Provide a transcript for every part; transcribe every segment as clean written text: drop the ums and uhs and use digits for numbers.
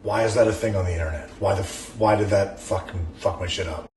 Why is that a thing on the internet? Why did that fuck my shit up?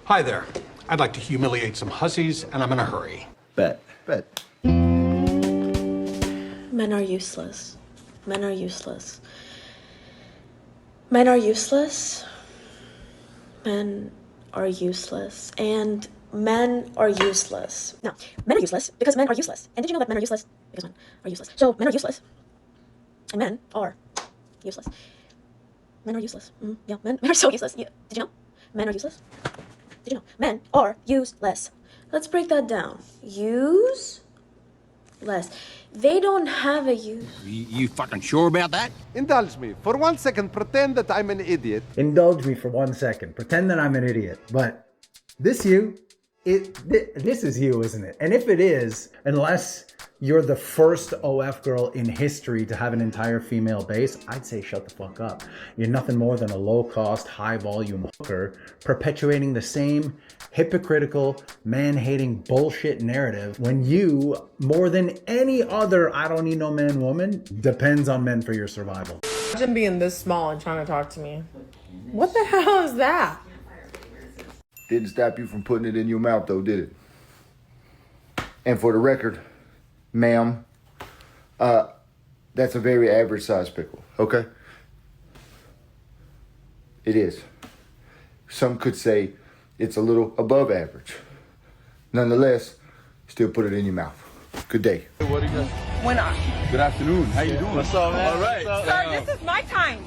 Hi there. I'd like to humiliate some hussies, and I'm in a hurry. Bet. Men are useless. Men are useless. Men are useless. Men are useless. And men are useless. No, men are useless because men are useless. And did you know that men are useless because men are useless? So men are useless. And men are useless. Men are useless. Yeah, men are so useless. Yeah. Did you know? Men are useless. Did you know? Men are useless. Let's break that down. Useless. They don't have a use. You fucking sure about that? Indulge me. For 1 second, pretend that I'm an idiot. Indulge me for 1 second. Pretend that I'm an idiot. But this is you, isn't it? And if it is, unless you're the first OF girl in history to have an entire female base, I'd say shut the fuck up. You're nothing more than a low-cost, high-volume hooker perpetuating the same hypocritical, man-hating bullshit narrative when you, more than any other I don't need no man woman, depends on men for your survival. Imagine being this small and trying to talk to me. What the hell is that? Didn't stop you from putting it in your mouth though, did it? And for the record, ma'am, that's a very average size pickle, okay? It is. Some could say it's a little above average. Nonetheless, still put it in your mouth. Good day. What do you got? When I... Good afternoon. How you doing? What's up, man? All right. Sir, this is my time.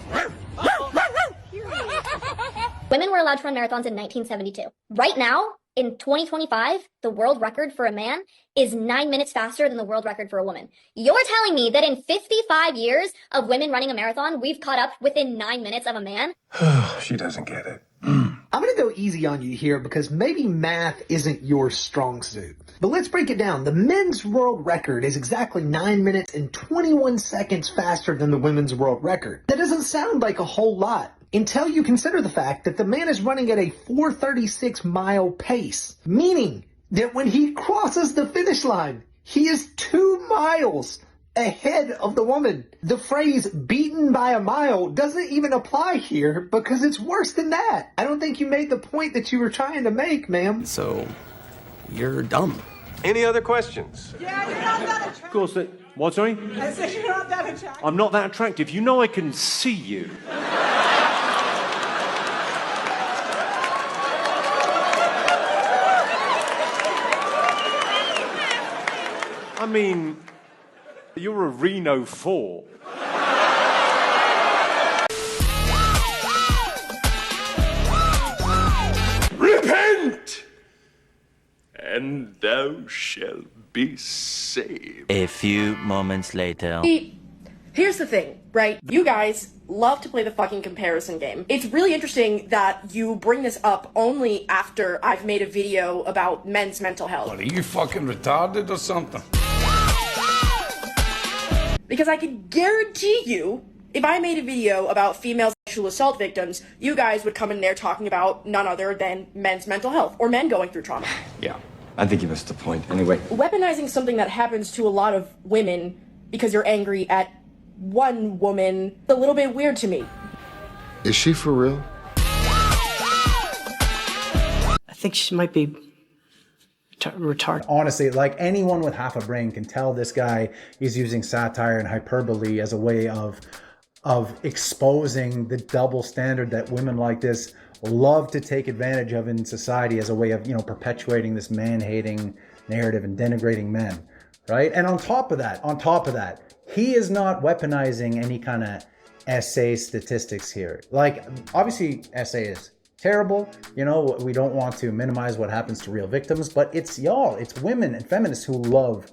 Women were allowed to run marathons in 1972. Right now, in 2025, the world record for a man is 9 minutes faster than the world record for a woman. You're telling me that in 55 years of women running a marathon, we've caught up within 9 minutes of a man? She doesn't get it. I'm going to go easy on you here because maybe math isn't your strong suit. But let's break it down. The men's world record is exactly 9 minutes and 21 seconds faster than the women's world record. That doesn't sound like a whole lot until you consider the fact that the man is running at a 436 mile pace, meaning that when he crosses the finish line, he is 2 miles ahead of the woman. The phrase beaten by a mile doesn't even apply here because it's worse than that. I don't think you made the point that you were trying to make, ma'am. So, you're dumb. Any other questions? Yeah, you're not that attractive. Of course. What, sorry? I said you're not that attractive. I'm not that attractive. You know I can see you. I mean, you're a Reno 4. Repent! And thou shalt be saved. A few moments later. Here's the thing, right? You guys love to play the fucking comparison game. It's really interesting that you bring this up only after I've made a video about men's mental health. What, are you fucking retarded or something? Because I can guarantee you, if I made a video about female sexual assault victims, you guys would come in there talking about none other than men's mental health or men going through trauma. Yeah, I think you missed the point. Anyway. Weaponizing something that happens to a lot of women because you're angry at one woman, a little bit weird to me. Is she for real? I think she might be retarded. Honestly, like anyone with half a brain can tell this guy is using satire and hyperbole as a way of exposing the double standard that women like this love to take advantage of in society as a way of, perpetuating this man-hating narrative and denigrating men, right? And on top of that, he is not weaponizing any kind of essay statistics here. Like, obviously, essay is terrible. We don't want to minimize what happens to real victims, but it's women and feminists who love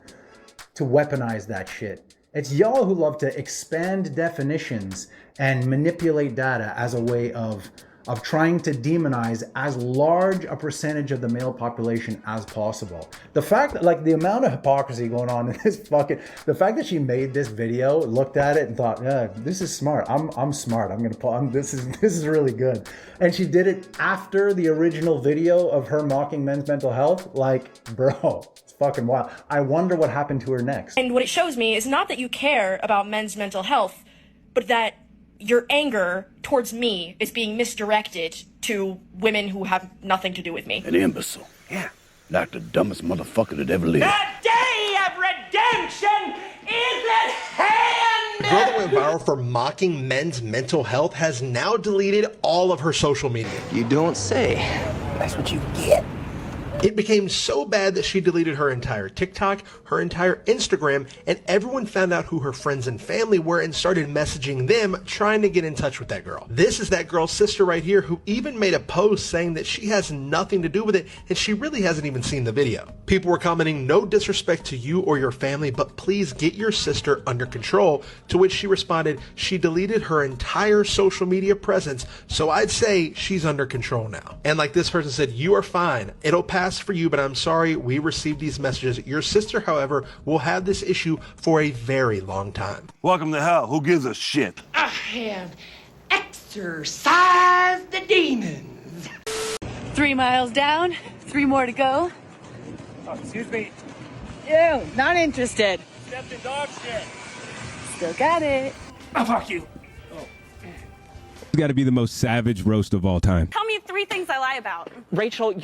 to weaponize that shit. It's y'all who love to expand definitions and manipulate data as a way of of trying to demonize as large a percentage of the male population as possible. The fact that, like, the amount of hypocrisy going on in this fucking, the fact that she made this video, looked at it and thought, yeah, this is smart. I'm smart. This is really good. And she did it after the original video of her mocking men's mental health. Like, bro, it's fucking wild. I wonder what happened to her next. And what it shows me is not that you care about men's mental health, but that your anger towards me is being misdirected to women who have nothing to do with me. An imbecile. Yeah. Like the dumbest motherfucker that ever lived. The day of redemption is at hand! The girl that went viral for mocking men's mental health has now deleted all of her social media. You don't say. That's what you get. It became so bad that she deleted her entire TikTok, her entire Instagram, and everyone found out who her friends and family were and started messaging them, trying to get in touch with that girl. This is that girl's sister right here, who even made a post saying that she has nothing to do with it and she really hasn't even seen the video. People were commenting, no disrespect to you or your family, but please get your sister under control, to which she responded, she deleted her entire social media presence, so I'd say she's under control now. And like this person said, you are fine. It'll pass for you, but I'm sorry we received these messages. Your sister, however, will have this issue for a very long time. Welcome to hell. Who gives a shit? I have exorcised the demons. 3 miles down, 3 more to go. Oh, excuse me. Ew, not interested. Stepped in dog shit. Still got it. Oh, fuck you. It's got to be the most savage roast of all time. Tell me 3 things I lie about. Rachel,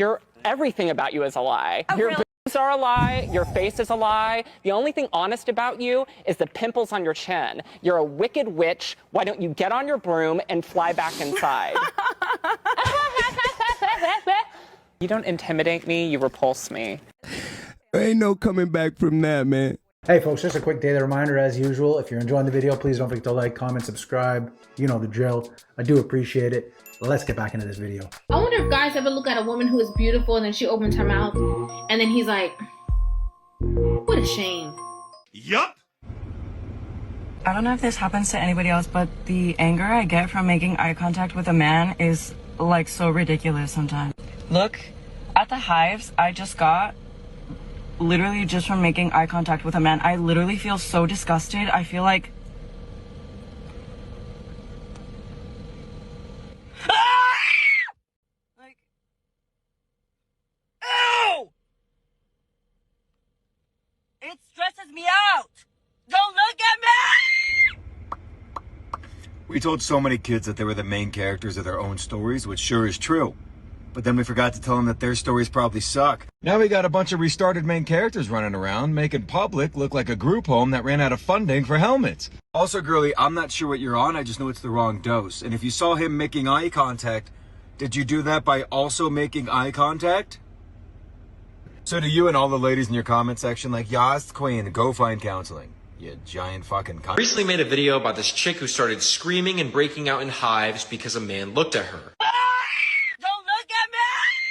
everything about you is a lie. Oh, Your really? boobs are a lie. Your face is a lie. The only thing honest about you is the pimples on your chin. You're a wicked witch. Why don't you get on your broom and fly back inside? You don't intimidate me. You repulse me. There ain't no coming back from that, man. Hey folks, just a quick daily reminder as usual. If you're enjoying the video, please don't forget to like, comment, subscribe. You know the drill. I do appreciate it. Let's get back into this video. I wonder if guys ever look at a woman who is beautiful and then she opens her mouth and then he's like, what a shame. Yup. I don't know if this happens to anybody else, but the anger I get from making eye contact with a man is like so ridiculous sometimes. Look at the hives I just got. Literally just from making eye contact with a man. I literally feel so disgusted. I feel like... Like... Ew! It stresses me out! Don't look at me! We told so many kids that they were the main characters of their own stories, which sure is true. But then we forgot to tell them that their stories probably suck. Now we got a bunch of restarted main characters running around, making public look like a group home that ran out of funding for helmets. Also, girly, I'm not sure what you're on, I just know it's the wrong dose. And if you saw him making eye contact, did you do that by also making eye contact? So do you and all the ladies in your comment section like, yas, queen, go find counseling. You giant fucking cunt. Recently made a video about this chick who started screaming and breaking out in hives because a man looked at her.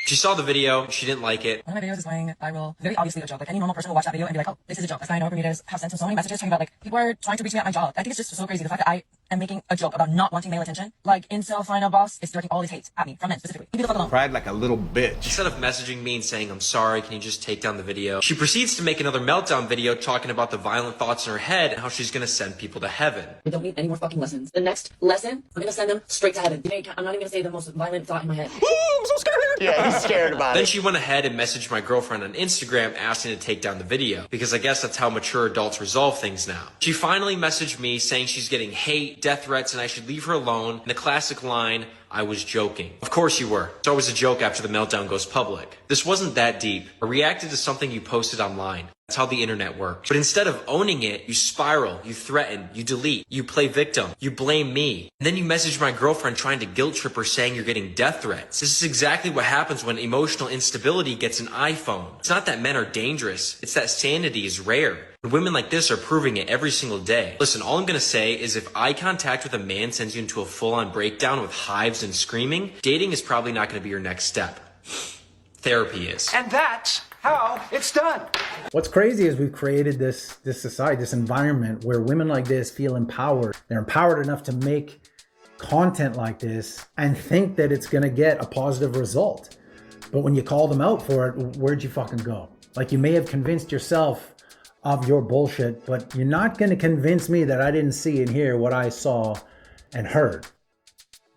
She saw the video, she didn't like it. One of my videos is going viral. Very obviously a joke. Like any normal person will watch that video and be like, oh, this is a joke. That's why I know creators have sent him so many messages talking about like, people are trying to reach me at my job. I think it's just so crazy. The fact that I am making a joke about not wanting male attention. Like, incel final boss is directing all his hate at me, from men specifically. Leave me the fuck alone. Cried like a little bitch. Instead of messaging me and saying, I'm sorry, can you just take down the video? She proceeds to make another meltdown video talking about the violent thoughts in her head and how she's gonna send people to heaven. We don't need any more fucking lessons. The next lesson, I'm gonna send them straight to heaven. I'm not even gonna say the most violent thought in my head. Ooh, I'm so scared. Yeah, he's scared about it. Then she went ahead and messaged my girlfriend on Instagram asking to take down the video, because I guess that's how mature adults resolve things now. She finally messaged me saying she's getting hate, death threats, and I should leave her alone. And the classic line, I was joking. Of course you were. It's always a joke after the meltdown goes public. This wasn't that deep. I reacted to something you posted online. That's how the internet works. But instead of owning it, you spiral, you threaten, you delete, you play victim, you blame me. And then you message my girlfriend trying to guilt trip her saying you're getting death threats. This is exactly what happens when emotional instability gets an iPhone. It's not that men are dangerous. It's that sanity is rare. And women like this are proving it every single day. Listen, all I'm gonna say is if eye contact with a man sends you into a full-on breakdown with hives and screaming, dating is probably not gonna be your next step. Therapy is. And that's how it's done. What's crazy is we've created this society, this environment where women like this feel empowered. They're empowered enough to make content like this and think that it's going to get a positive result. But when you call them out for it, where'd you fucking go? Like, you may have convinced yourself of your bullshit, but you're not going to convince me that I didn't see and hear what I saw and heard.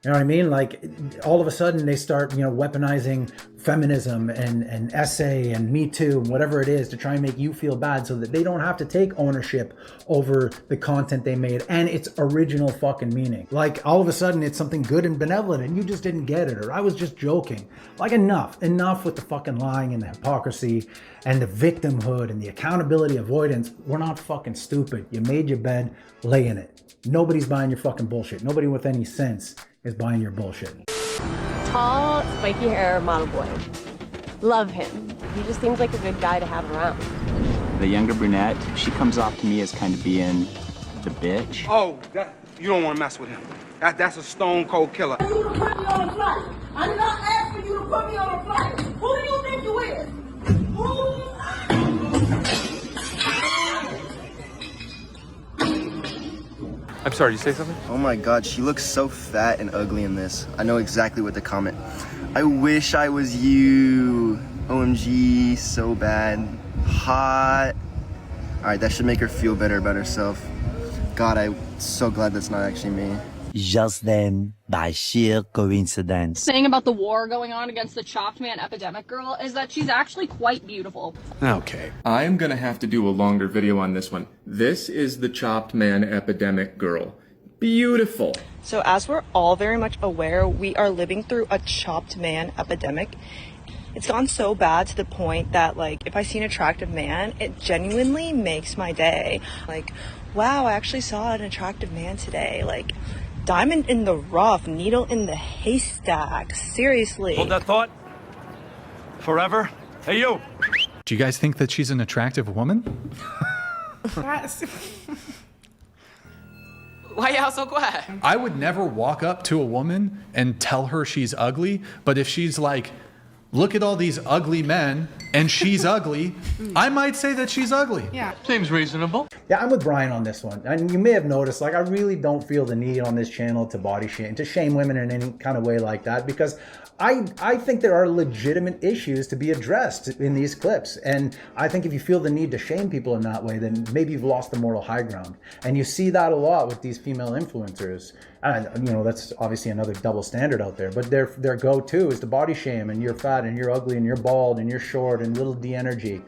You know what I mean? Like, all of a sudden they start, weaponizing feminism and essay and Me Too and whatever it is to try and make you feel bad so that they don't have to take ownership over the content they made and its original fucking meaning. Like, all of a sudden it's something good and benevolent and you just didn't get it, or I was just joking. Like, enough with the fucking lying and the hypocrisy and the victimhood and the accountability avoidance. We're not fucking stupid. You made your bed, lay in it. Nobody's buying your fucking bullshit. Nobody with any sense is buying your bullshit. Tall, spiky hair model boy. Love him. He just seems like a good guy to have around. The younger brunette, she comes off to me as kind of being the bitch. Oh, you don't want to mess with him. That's a stone cold killer. You to put me on a flight. I did not ask for you to put me on a flight. Who do you think you is? I'm sorry, you say something? Oh my god, she looks so fat and ugly in this. I know exactly what to comment. I wish I was you. OMG, so bad. Hot. Alright, that should make her feel better about herself. God, I'm so glad that's not actually me. Just then, by sheer coincidence. Saying about the war going on against the chopped man epidemic girl is that she's actually quite beautiful. Okay. I'm gonna have to do a longer video on this one. This is the chopped man epidemic girl. Beautiful. So as we're all very much aware, we are living through a chopped man epidemic. It's gone so bad to the point that, like, if I see an attractive man, it genuinely makes my day. Like, wow, I actually saw an attractive man today. Like, diamond in the rough, needle in the haystack. Seriously. Hold that thought. Forever. Hey, you. Do you guys think that she's an attractive woman? Why y'all so quiet? I would never walk up to a woman and tell her she's ugly, but if she's like, look at all these ugly men, and she's ugly, I might say that she's ugly. Yeah. Seems reasonable. Yeah, I'm with Brian on this one. And you may have noticed, like, I really don't feel the need on this channel to body shame, to shame women in any kind of way like that, because I think there are legitimate issues to be addressed in these clips. And I think if you feel the need to shame people in that way, then maybe you've lost the moral high ground. And you see that a lot with these female influencers. And, that's obviously another double standard out there. But their go-to is to body shame, and you're fat, and you're ugly, and you're bald, and you're short, and little D energy.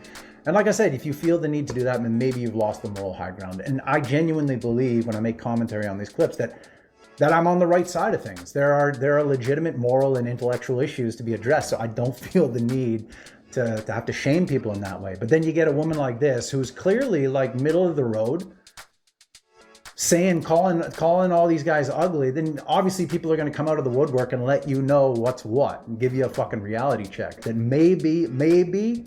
And like I said, if you feel the need to do that, then maybe you've lost the moral high ground. And I genuinely believe, when I make commentary on these clips, that I'm on the right side of things. There are legitimate moral and intellectual issues to be addressed. So I don't feel the need to have to shame people in that way. But then you get a woman like this, who's clearly like middle of the road, calling all these guys ugly. Then obviously people are going to come out of the woodwork and let you know what's what, and give you a fucking reality check that maybe,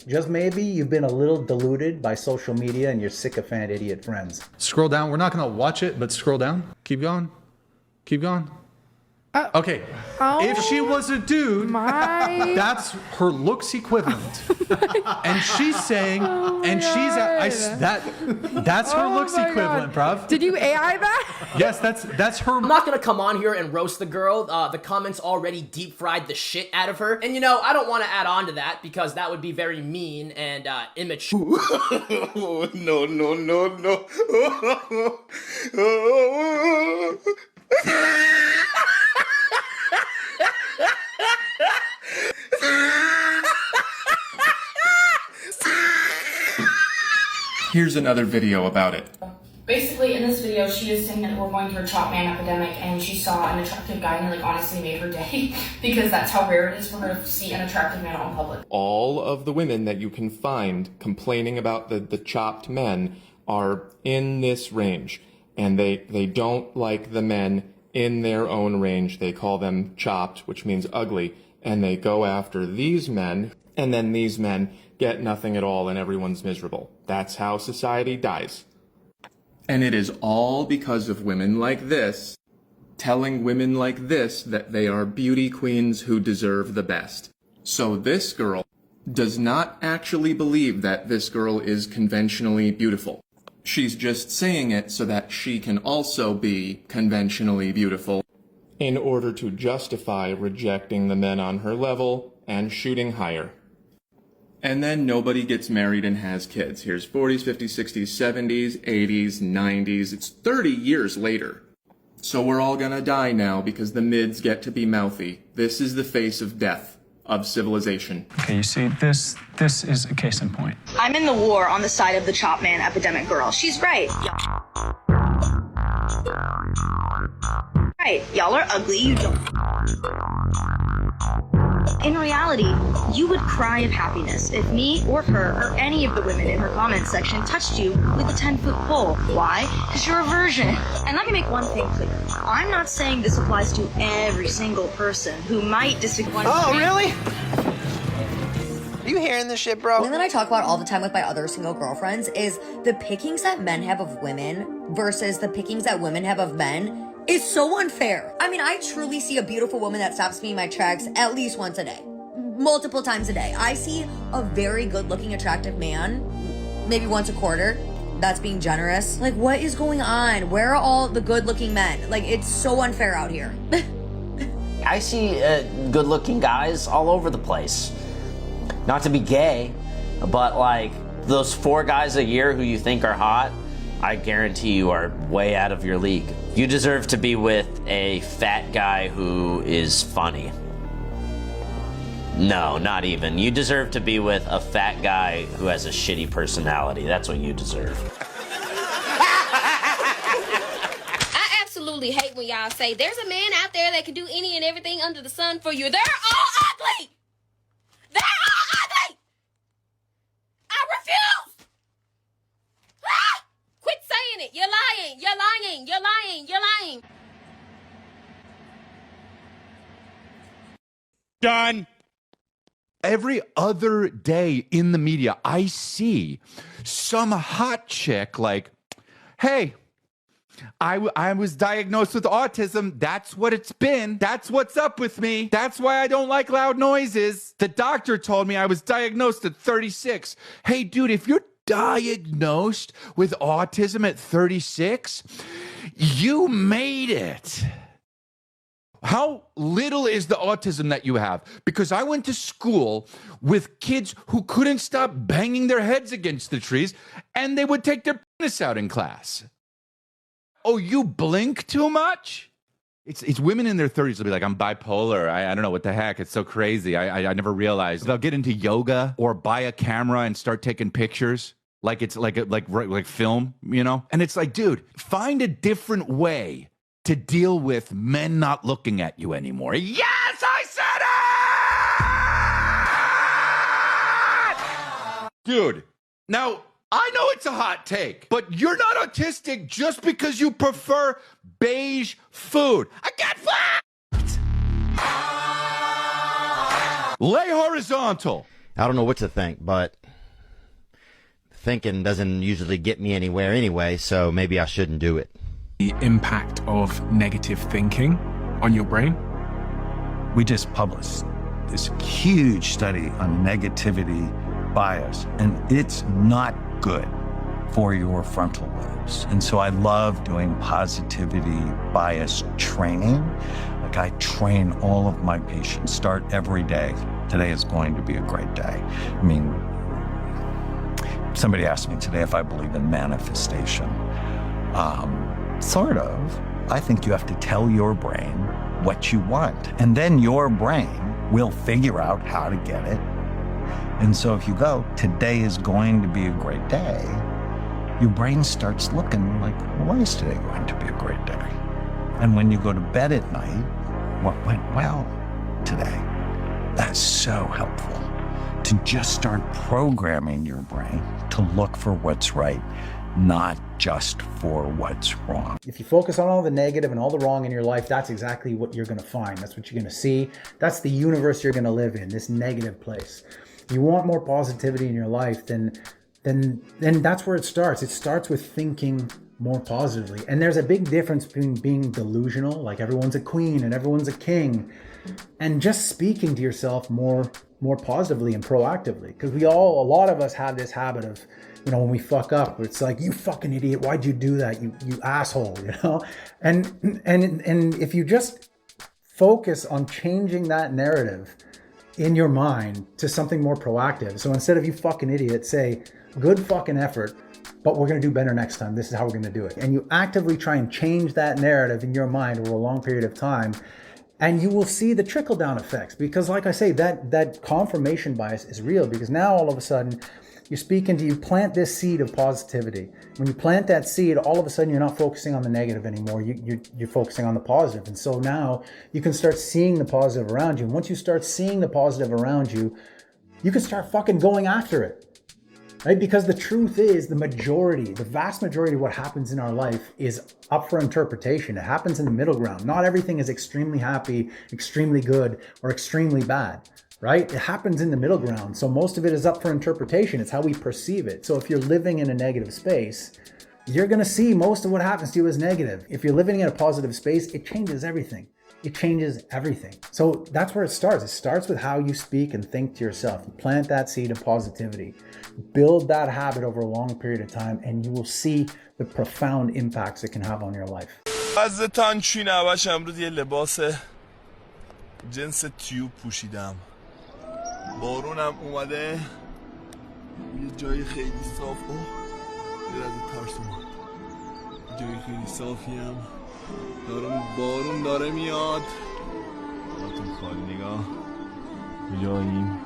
just maybe, you've been a little diluted by social media and your sycophant idiot friends. Scroll down. We're not going to watch it, but scroll down. Keep going. Keep going. Okay. If she was a dude, that's her looks equivalent. And she's saying, that's her looks equivalent, bruv. Did you AI that? Yes, that's her. I'm not gonna come on here and roast the girl. The comments already deep fried the shit out of her. And I don't want to add on to that because that would be very mean and immature. No. Here's another video about it. Basically, in this video, she is saying that we're going through a chop man epidemic, and she saw an attractive guy, and it honestly made her day because that's how rare it is for her to see an attractive man on public. All of the women that you can find complaining about the chopped men are in this range, and they don't like the men in their own range. They call them chopped, which means ugly, and they go after these men, and then these men get nothing at all and everyone's miserable. That's how society dies. And it is all because of women like this telling women like this that they are beauty queens who deserve the best. So this girl does not actually believe that this girl is conventionally beautiful. She's just saying it so that she can also be conventionally beautiful in order to justify rejecting the men on her level and shooting higher. And then nobody gets married and has kids. Here's 40s, 50s, 60s, 70s, 80s, 90s. It's 30 years later. So we're all gonna die now because the mids get to be mouthy. This is the face of death, of civilization. Okay, you see, this is a case in point. I'm in the war on the side of the chop man epidemic girl. She's right. Right, y'all are ugly, you don't. In reality, you would cry of happiness if me or her or any of the women in her comments section touched you with a 10-foot pole. Why? Because you're a virgin. And let me make one thing clear. I'm not saying this applies to every single person who might disagree. Oh, really? Are you hearing this shit, bro? Something that I talk about all the time with my other single girlfriends is the pickings that men have of women versus the pickings that women have of men is so unfair. I mean, I truly see a beautiful woman that stops me in my tracks at least once a day. Multiple times a day. I see a very good-looking, attractive man maybe once a quarter. That's being generous. Like, what is going on? Where are all the good-looking men? Like, it's so unfair out here. I see good-looking guys all over the place. Not to be gay, but like those 4 guys a year who you think are hot, I guarantee you are way out of your league. You deserve to be with a fat guy who is funny. No, not even. You deserve to be with a fat guy who has a shitty personality. That's what you deserve. I absolutely hate when y'all say there's a man out there that can do any and everything under the sun for you. They're all ugly! They're all ugly! I refuse! Ah! Quit saying it! You're lying! You're lying! You're lying! You're lying! Done. Every other day in the media, I see some hot chick like, hey, I was diagnosed with autism. That's what it's been. That's what's up with me. That's why I don't like loud noises. The doctor told me I was diagnosed at 36. Hey, dude, if you're diagnosed with autism at 36, you made it. How little is the autism that you have? Because I went to school with kids who couldn't stop banging their heads against the trees, and they would take their penis out in class. Oh, you blink too much? It's women in their 30s will be like, I'm bipolar. I don't know what the heck. It's so crazy. I never realized. They'll get into yoga or buy a camera and start taking pictures like it's like film, you know? And it's like, dude, find a different way to deal with men not looking at you anymore. Yes, I said it! Dude, now, I know it's a hot take, but you're not autistic just because you prefer beige food. I got fucked! Lay horizontal. I don't know what to think, but thinking doesn't usually get me anywhere anyway, so maybe I shouldn't do it. The impact of negative thinking on your brain. We just published this huge study on negativity bias, and it's not good for your frontal lobes. And so I love doing positivity bias training. Like, I train all of my patients, start every day. Today is going to be a great day. I mean, somebody asked me today if I believe in manifestation. Sort of. I think you have to tell your brain what you want, and then your brain will figure out how to get it. And so if you go, today is going to be a great day, your brain starts looking like, why is today going to be a great day? And when you go to bed at night, what went well today? That's so helpful to just start programming your brain to look for what's right, not just for what's wrong. If you focus on all the negative and all the wrong in your life, that's exactly what you're going to find. That's what you're going to see. That's the universe you're going to live in, this negative place. If you want more positivity in your life, then that's where it starts. It starts with thinking more positively. And there's a big difference between being delusional, like everyone's a queen and everyone's a king, and just speaking to yourself more positively and proactively. Because a lot of us have this habit of, you know, when we fuck up, it's like, you fucking idiot, why'd you do that? You asshole, you know? And if you just focus on changing that narrative in your mind to something more proactive. So instead of you fucking idiot, say, good fucking effort, but we're going to do better next time. This is how we're going to do it. And you actively try and change that narrative in your mind over a long period of time. And you will see the trickle down effects, because like I say, that confirmation bias is real, because now all of a sudden you plant this seed of positivity. When you plant that seed, all of a sudden you're not focusing on the negative anymore. You're focusing on the positive. And so now you can start seeing the positive around you. And once you start seeing the positive around you, you can start fucking going after it. Right? Because the truth is, the vast majority of what happens in our life is up for interpretation. It happens in the middle ground. Not everything is extremely happy, extremely good, or extremely bad, right? It happens in the middle ground. So most of it is up for interpretation. It's how we perceive it. So if you're living in a negative space, you're going to see most of what happens to you as negative. If you're living in a positive space, it changes everything. It changes everything. So that's where it starts. It starts with how you speak and think to yourself. You plant that seed of positivity. Build that habit over a long period of time, and you will see the profound impacts it can have on your life. عزتان چی نباش امروز یه لباس جنس تیوب پوشیدم. بارونم اومده. یه جای خیلی صاف. یه از ترس اومد. جای خیلی صافیم. بارون داره میاد. براتون خالی نگاه. کجاییم؟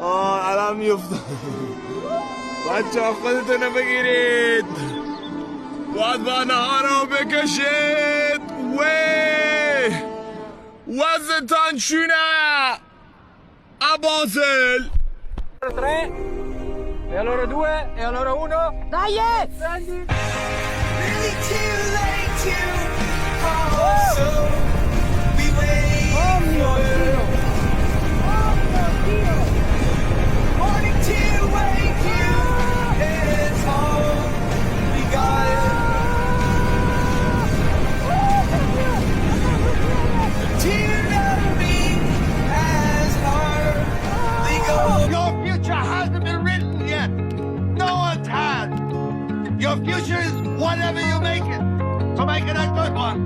الان میفتم. بچه ها خودتونو بگیرید. باید بانه ها رو بکشید. وزتان چونه Abasel. E allora 2, e allora 1. Dai! Prendi! Really too late to call, so we wait for you. Oh mio Dio! Morning to wake you, it's all we got. Do you know me as hard we go? Your future hasn't been written yet. No one's had. Your future is whatever you make it. So make it a good one.